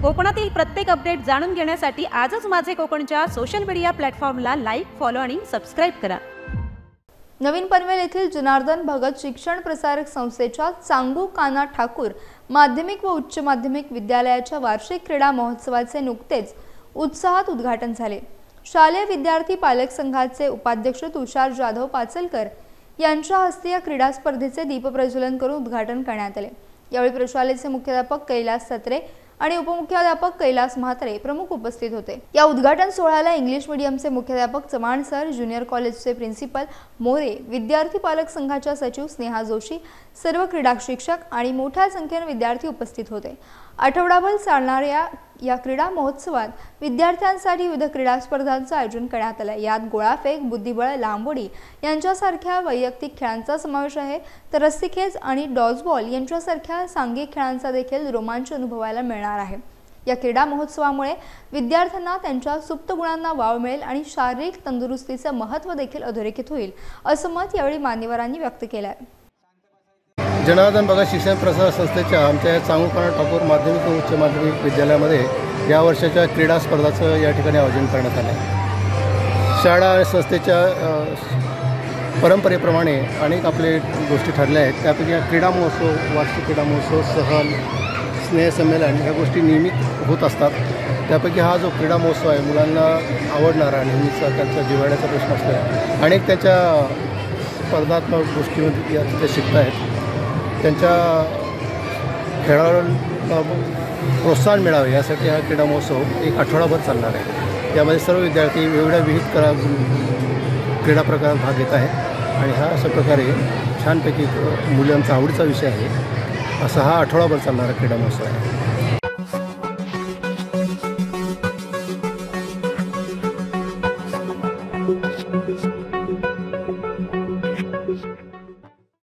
कोकणातील प्रत्येक अपडेट जाणून घेण्यासाठी आजच माझे कोकणच्या सोशल मीडिया प्लॅटफॉर्मला लाईक, फॉलो आणि सबस्क्राइब करा। नवीन पनवेल येथील जनार्दन भगत शिक्षण प्रसारक संस्थेच्या चांगू काना ठाकूर माध्यमिक व उच्च माध्यमिक विद्यालयाच्या वार्षिक क्रीडा महोत्सवाचे नुकतेच उत्साहात उद्घाटन झाले। शालेय विद्यार्थी पालक संघाचे उपाध्यक्ष तुषार जाधव पाचलकर यांच्या हस्ते या क्रीडा स्पर्धेचे दीपप्रज्वलन करून उद्घाटन करण्यात आले। यावेळी प्रशालेचे मुख्याध्यापक कैलास सत्रे आणि उपमुख्याध्यापक कैलास म्हात्रे प्रमुख उपस्थित होते। या उद्घाटन सोहळ्याला इंग्लिश मीडियमचे मुख्याध्यापक चव्हाण सर, ज्युनियर कॉलेजचे प्रिन्सिपल मोरे, विद्यार्थी पालक संघाच्या सचिव स्नेहा जोशी, सर्व क्रीडा शिक्षक आणि मोठ्या संख्येने विद्यार्थी उपस्थित होते। आठवडाभर चालणाऱ्या या क्रीडा महोत्सवात विद्यार्थ्यांसाठी विविध क्रीडा स्पर्धांचं आयोजन करण्यात आलं। यात गोळाफेक, बुद्धिबळ, लांबोडी यांच्यासारख्या वैयक्तिक खेळांचा समावेश आहे, तर रस्सीखेच आणि डॉजबॉल यांच्यासारख्या सांघिक खेळांचा देखील रोमांच अनुभवायला मिळणार आहे। या क्रीडा महोत्सवामुळे विद्यार्थ्यांना त्यांच्या सुप्त गुणांना वाव मिळेल आणि शारीरिक तंदुरुस्तीचं महत्त्व देखील अधोरेखित होईल, असं मत यावेळी मान्यवरांनी व्यक्त केलं आहे। जनार्दन भगत शिक्षण प्रसारक संस्थेच्या आमच्या चांगू काना ठाकूर माध्यमिक व उच्च माध्यमिक विद्यालयामध्ये या वर्षाच्या क्रीडा स्पर्धाचं या ठिकाणी आयोजन करण्यात आलं आहे। शाळा आणि संस्थेच्या परंपरेप्रमाणे अनेक आपले गोष्टी ठरल्या आहेत। त्यापैकी हा क्रीडा महोत्सव, वार्षिक क्रीडा महोत्सव, सहल, स्नेहसंमेलन ह्या गोष्टी नियमित होत असतात। त्यापैकी हा जो क्रीडा महोत्सव आहे मुलांना आवडणारा, नेहमीचा त्यांचा जिव्हाळ्याचा प्रश्न असतो। अनेक त्यांच्या स्पर्धात्मक गोष्टीमध्ये तिथे शिकत आहेत। त्यांच्या खेळाडूंना प्रोत्साहन मिळावे यासाठी हा क्रीडा महोत्सव एक आठवडाभर चालणार आहे। यामध्ये सर्व विद्यार्थी वेगवेगळ्या विविध क्रीडा प्रकारात भाग घेत आहेत आणि हा अशा प्रकारे छानपैकी मुलांचा आवडीचा विषय आहे। असा हा आठवडाभर चालणारा क्रीडा महोत्सव आहे।